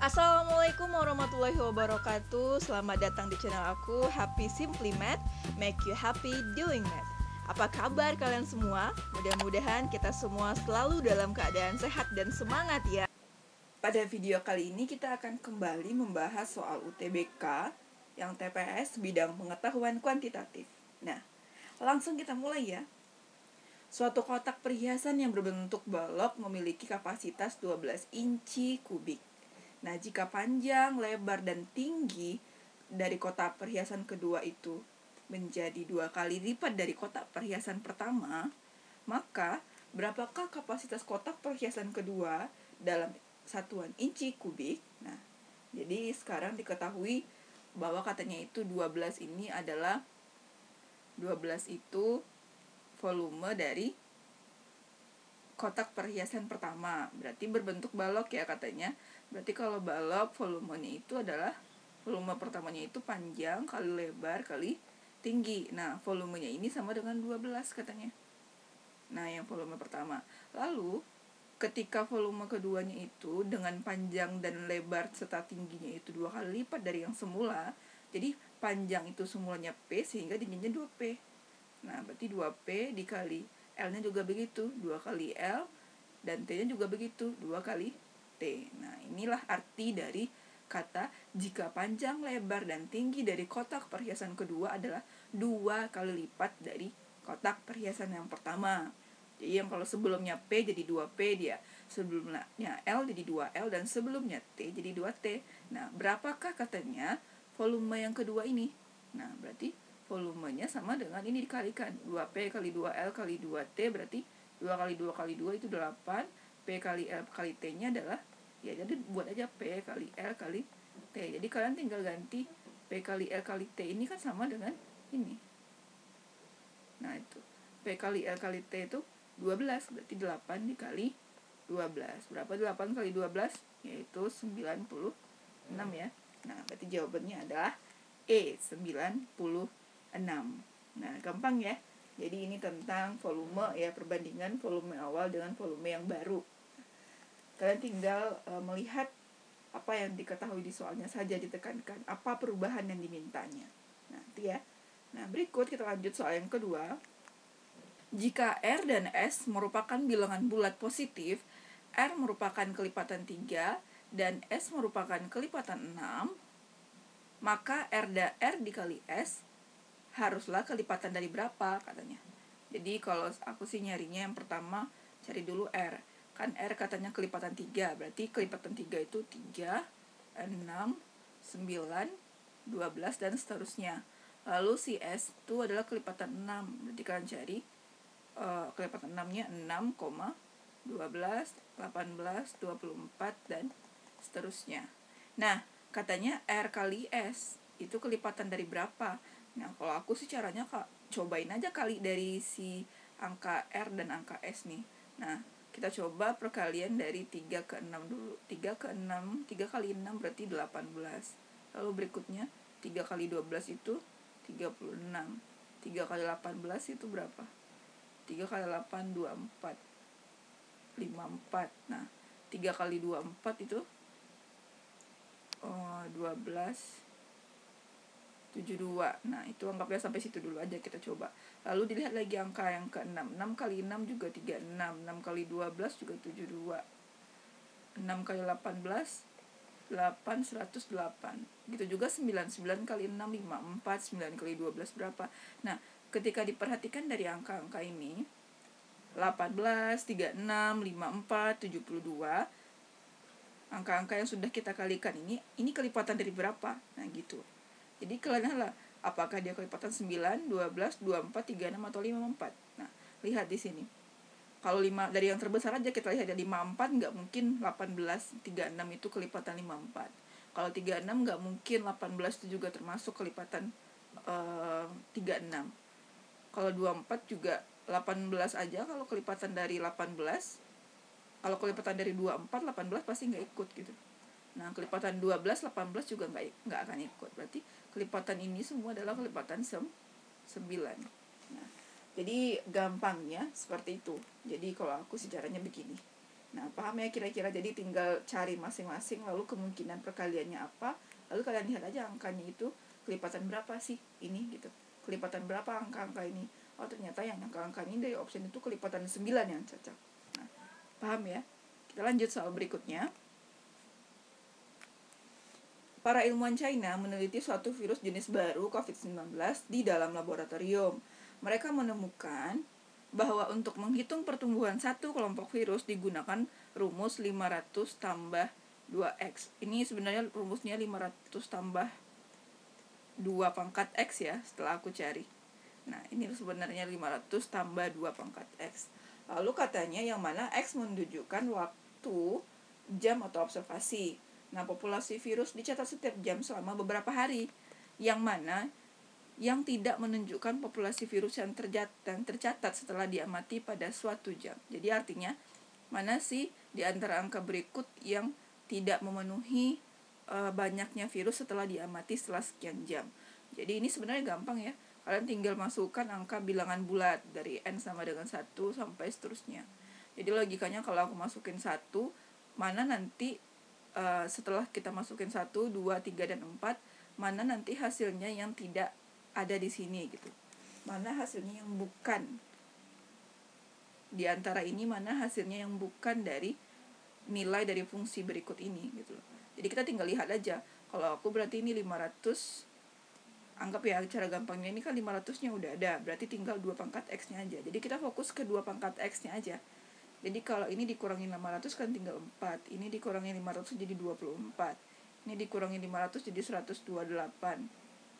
Assalamualaikum warahmatullahi wabarakatuh. Selamat datang di channel aku, Happy Simply Math, make you happy doing math. Apa kabar kalian semua? Mudah-mudahan kita semua selalu dalam keadaan sehat dan semangat ya. Pada video kali ini kita akan kembali membahas soal UTBK yang TPS bidang pengetahuan kuantitatif. Nah, langsung kita mulai ya. Suatu kotak perhiasan yang berbentuk balok memiliki kapasitas 12 inci kubik. Nah, jika panjang, lebar, dan tinggi dari kotak perhiasan kedua itu menjadi 2 kali lipat dari kotak perhiasan pertama, maka berapakah kapasitas kotak perhiasan kedua dalam satuan inci kubik? Nah, jadi sekarang diketahui bahwa katanya itu 12 ini adalah 12 itu volume dari kotak perhiasan pertama, berarti berbentuk balok ya katanya. Berarti kalau balok volumenya itu adalah volume pertamanya itu panjang kali lebar kali tinggi. Nah, volumenya ini sama dengan 12 katanya. Nah, yang volume pertama. Lalu ketika volume keduanya itu dengan panjang dan lebar serta tingginya itu 2 kali lipat dari yang semula. Jadi panjang itu semulanya P sehingga tingginya 2P. Nah, berarti 2P dikali L-nya juga begitu, 2 kali L, dan T-nya juga begitu, 2 kali T. Nah, inilah arti dari kata jika panjang, lebar, dan tinggi dari kotak perhiasan kedua adalah 2 kali lipat dari kotak perhiasan yang pertama. Jadi yang kalau sebelumnya P jadi 2P dia, sebelumnya L jadi 2L, dan sebelumnya T jadi 2T. Nah, berapakah katanya volume yang kedua ini? Nah, berarti volumenya sama dengan ini dikalikan 2P kali 2L kali 2T, berarti 2 kali 2 kali 2 itu 8. P kali L kali T nya adalah, ya jadi buat aja P kali L kali T. Jadi kalian tinggal ganti P kali L kali T ini kan sama dengan ini. Nah, itu P kali L kali T itu 12, berarti 8 dikali 12. Berapa 8 kali 12? Yaitu 96 ya. Nah, berarti jawabannya adalah E, 96. Nah, gampang ya. Jadi ini tentang volume ya, perbandingan volume awal dengan volume yang baru. Kalian tinggal melihat apa yang diketahui di soalnya saja, ditekankan apa perubahan yang dimintanya. Nanti ya. Nah, berikut kita lanjut soal yang kedua. Jika R dan S merupakan bilangan bulat positif, R merupakan kelipatan 3 dan S merupakan kelipatan 6, maka R dikali S haruslah kelipatan dari berapa katanya. Jadi kalau aku sih nyarinya yang pertama cari dulu R. Kan R katanya kelipatan 3, berarti kelipatan 3 itu 3, 6, 9, 12 dan seterusnya. Lalu si S itu adalah kelipatan 6, berarti kalian cari kelipatan 6 nya 6, 12, 18, 24 dan seterusnya. Nah, katanya R kali S itu kelipatan dari berapa? Nah, kalau aku sih caranya cobain aja kali dari si angka R dan angka S nih. Nah, kita coba perkalian dari 3 ke 6 dulu. 3 ke 6, 3 kali 6 berarti 18. Lalu berikutnya 3 kali 12 itu 36. 3 kali 18 itu berapa? 3 kali 8, 24. 54. Nah, 3 kali 24 itu 12, 72. Nah, itu anggapnya sampai situ dulu aja, kita coba. Lalu dilihat lagi angka yang ke-6. 6 kali 6 juga 36. 6 kali 12 juga 72. 6 kali 18, 8, 108. Gitu juga 9. 9 kali 6, 54. 9 kali 12 berapa? Nah, ketika diperhatikan dari angka-angka ini, 18, 36, 54, 72, angka-angka yang sudah kita kalikan ini kelipatan dari berapa? Nah, gitu. Jadi kalian lah, apakah dia kelipatan 9, 12, 24, 36 atau 54. Nah, lihat di sini. Kalau 5 dari yang terbesar aja kita lihat ya, 54 nggak mungkin 18, 36 itu kelipatan 54. Kalau 36 nggak mungkin 18 itu juga termasuk kelipatan 36. Kalau 24 juga 18 aja kalau kelipatan dari 18. Kalau kelipatan dari 24, 18 pasti nggak ikut gitu. Nah, kelipatan 12, 18 juga nggak akan ikut. Berarti kelipatan ini semua adalah kelipatan 9. Nah, jadi gampangnya seperti itu. Jadi kalau aku sih caranya begini. Nah, paham ya kira-kira? Jadi tinggal cari masing-masing, lalu kemungkinan perkaliannya apa, lalu kalian lihat aja angkanya itu kelipatan berapa sih ini gitu. Kelipatan berapa angka-angka ini. Oh, ternyata yang angka-angka ini dari option itu kelipatan 9 yang cocok. Nah, paham ya? Kita lanjut soal berikutnya. Para ilmuwan China meneliti suatu virus jenis baru COVID-19 di dalam laboratorium. Mereka menemukan bahwa untuk menghitung pertumbuhan satu kelompok virus digunakan rumus 500 tambah 2x. Ini sebenarnya rumusnya 500 tambah 2 pangkat x ya, setelah aku cari. Nah, ini sebenarnya 500 tambah 2 pangkat x. Lalu katanya yang mana x menunjukkan waktu, jam atau observasi. Nah, populasi virus dicatat setiap jam selama beberapa hari. Yang mana yang tidak menunjukkan populasi virus yang tercatat setelah diamati pada suatu jam. Jadi artinya, mana sih di antara angka berikut yang tidak memenuhi banyaknya virus setelah diamati setelah sekian jam. Jadi ini sebenarnya gampang ya. Kalian tinggal masukkan angka bilangan bulat dari n sama dengan 1 sampai seterusnya. Jadi logikanya kalau aku masukin 1, mana nanti setelah kita masukin 1, 2, 3, dan 4, mana nanti hasilnya yang tidak ada di sini gitu. Mana hasilnya yang bukan. Di antara ini mana hasilnya yang bukan dari nilai dari fungsi berikut ini gitu. Jadi kita tinggal lihat aja. Kalau aku berarti ini 500, anggap ya cara gampangnya ini kan 500-nya udah ada, berarti tinggal 2 pangkat x-nya aja. Jadi kita fokus ke 2 pangkat x-nya aja. Jadi kalau ini dikurangi 500 kan tinggal 4. Ini dikurangi 500 jadi 24. Ini dikurangi 500 jadi 128.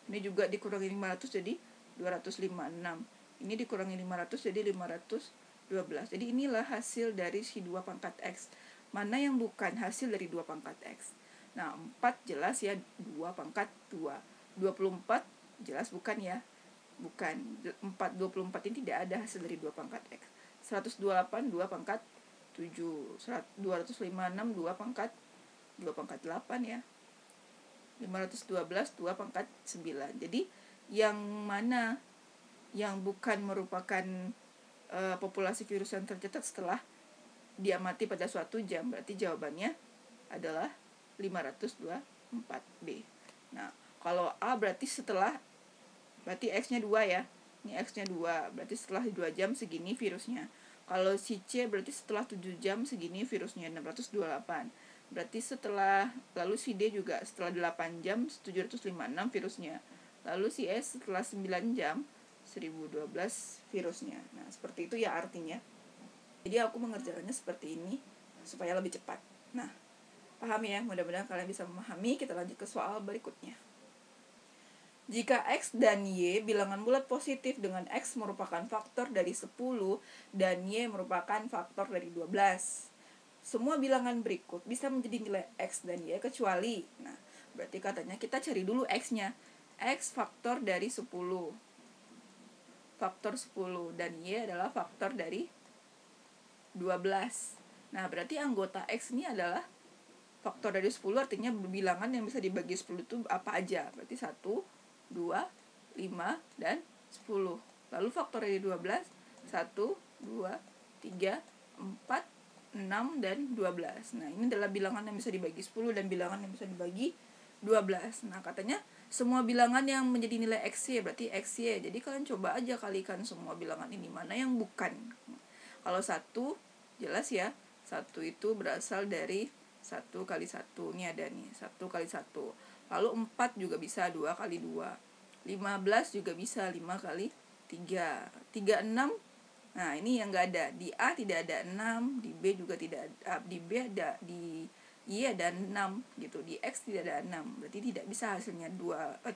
Ini juga dikurangi 500 jadi 256. Ini dikurangi 500 jadi 512. Jadi inilah hasil dari si 2 pangkat x. Mana yang bukan hasil dari 2 pangkat x? Nah, 4 jelas ya 2 pangkat 2. 24 jelas bukan ya. Bukan. 24 ini tidak ada hasil dari 2 pangkat x. 128 2 pangkat 7, 256 2 pangkat 8 ya. 512 2 pangkat 9. Jadi yang mana yang bukan merupakan populasi virus yang tercatat setelah diamati pada suatu jam, berarti jawabannya adalah 524B. Nah, kalau A berarti X-nya 2 ya. Ini X-nya 2, berarti setelah 2 jam segini virusnya. Kalau si C berarti setelah 7 jam segini virusnya, 628. Berarti lalu si D juga setelah 8 jam 756 virusnya. Lalu si S setelah 9 jam 1012 virusnya. Nah, seperti itu ya artinya. Jadi aku mengerjakannya seperti ini supaya lebih cepat. Nah, paham ya? Mudah-mudahan kalian bisa memahami. Kita lanjut ke soal berikutnya. Jika X dan Y bilangan bulat positif dengan X merupakan faktor dari 10 dan Y merupakan faktor dari 12. Semua bilangan berikut bisa menjadi nilai X dan Y kecuali, nah berarti katanya kita cari dulu X-nya. X faktor dari 10. Faktor 10 dan Y adalah faktor dari 12. Nah berarti anggota X ini adalah faktor dari 10, artinya bilangan yang bisa dibagi 10 itu apa aja. Berarti 1, 2, 5, dan 10. Lalu faktor dari 12, 1, 2, 3, 4, 6, dan 12. Nah, ini adalah bilangan yang bisa dibagi 10 dan bilangan yang bisa dibagi 12. Nah, katanya semua bilangan yang menjadi nilai XY berarti XY. Jadi kalian coba aja kalikan semua bilangan ini, mana yang bukan. Kalau 1, jelas ya, 1 itu berasal dari 1 kali 1. Ini ada nih, 1 kali 1. Lalu 4 juga bisa 2 kali 2. 15 juga bisa 5 kali 3. 36. Nah, ini yang enggak ada. Di A tidak ada 6, di B juga tidak ada. Di B ada, di Y ada 6 gitu. Di X tidak ada 6. Berarti tidak bisa hasilnya 36.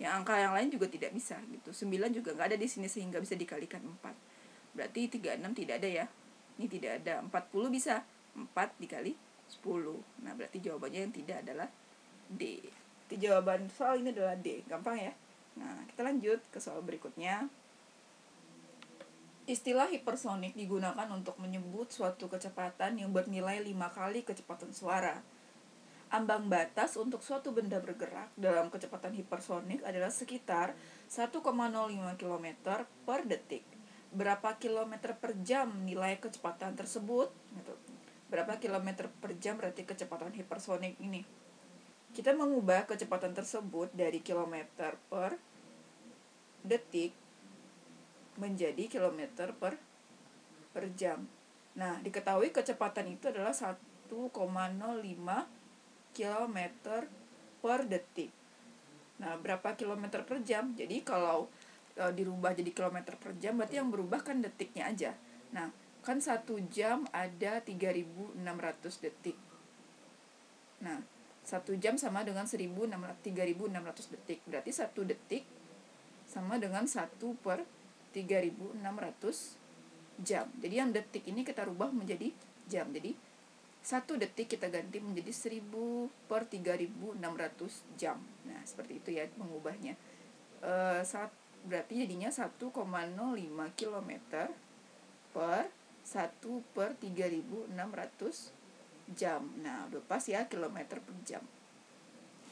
Yang angka yang lain juga tidak bisa gitu. 9 juga enggak ada di sini sehingga bisa dikalikan 4. Berarti 36 tidak ada ya. Ini tidak ada. 40 bisa. 4 dikali 10. Nah, berarti jawabannya yang tidak adalah D. Itu jawaban soal ini adalah D. Gampang ya. Nah, kita lanjut ke soal berikutnya. Istilah hipersonik digunakan untuk menyebut suatu kecepatan yang bernilai 5 kali kecepatan suara. Ambang batas untuk suatu benda bergerak dalam kecepatan hipersonik adalah sekitar 1,05 km per detik. berapa kilometer per jam nilai kecepatan tersebut gitu. Berapa kilometer per jam berarti kecepatan hipersonik ini. Kita mengubah kecepatan tersebut dari kilometer per detik menjadi kilometer per jam. Nah, diketahui kecepatan itu adalah 1,05 km per detik. Nah, berapa kilometer per jam? Jadi kalau dirubah jadi kilometer per jam, berarti yang berubah kan detiknya aja. Nah, kan 1 jam ada 3.600 detik. Nah, 1 jam sama dengan 3.600 detik. Berarti 1 detik sama dengan 1 per 3.600 jam. Jadi yang detik ini kita rubah menjadi jam. Jadi 1 detik kita ganti menjadi 1.000 per 3.600 jam. Nah, seperti itu ya mengubahnya. Berarti jadinya 1,05 km per 1 per 3.600 jam. Nah, udah pas ya kilometer per jam.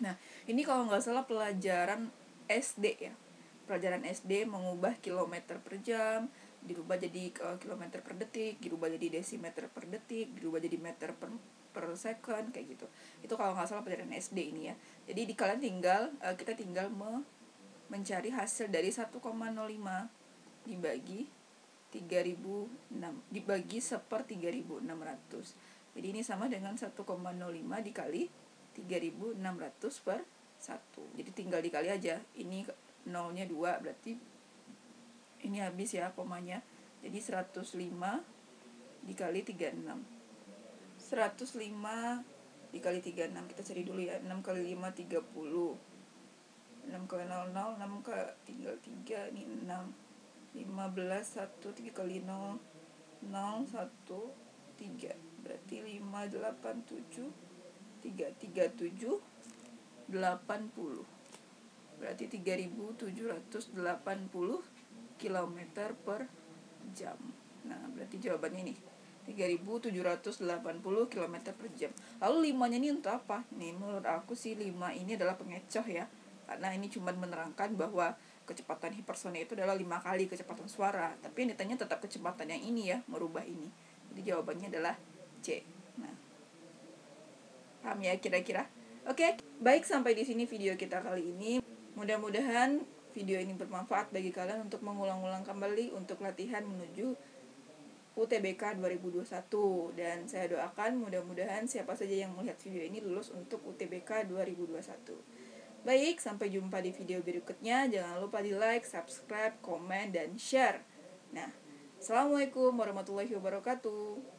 Nah, ini kalau nggak salah pelajaran SD ya. Pelajaran SD mengubah kilometer per jam, dirubah jadi kilometer per detik, dirubah jadi desimeter per detik, dirubah jadi meter per second, kayak gitu. Itu kalau nggak salah pelajaran SD ini ya. Jadi kalian kita tinggal mencari hasil dari 1,05 dibagi 3.006 dibagi 1/3600. Jadi ini sama dengan 1,05 dikali 3.600 per 1. Jadi tinggal dikali aja. Ini nolnya 2, berarti ini habis ya komanya. Jadi 105 dikali 36. 105 dikali 36. Kita cari dulu ya. 6 kali 5 30. 6 kali 0 0, 6 kali tinggal 3, ini 6. 15 1 3 kali 0 0 1 3. Berarti 5 8 7 3 3 7 80. Berarti 3.780 km per jam. Nah, berarti jawabannya ini 3.780 km per jam. Lalu 5-nya ini untuk apa? Nih, menurut aku sih 5 ini adalah pengecoh ya. Karena ini cuma menerangkan bahwa kecepatan hipersonik itu adalah 5 kali kecepatan suara. Tapi yang ditanya tetap kecepatan yang ini ya, merubah ini. Jadi jawabannya adalah C. Nah, paham ya kira-kira? Oke, baik, sampai di sini video kita kali ini. Mudah-mudahan video ini bermanfaat bagi kalian untuk mengulang-ulang kembali untuk latihan menuju UTBK 2021. Dan saya doakan mudah-mudahan siapa saja yang melihat video ini lulus untuk UTBK 2021. Baik, sampai jumpa di video berikutnya. Jangan lupa di like, subscribe, komen, dan share. Nah, Assalamualaikum warahmatullahi wabarakatuh.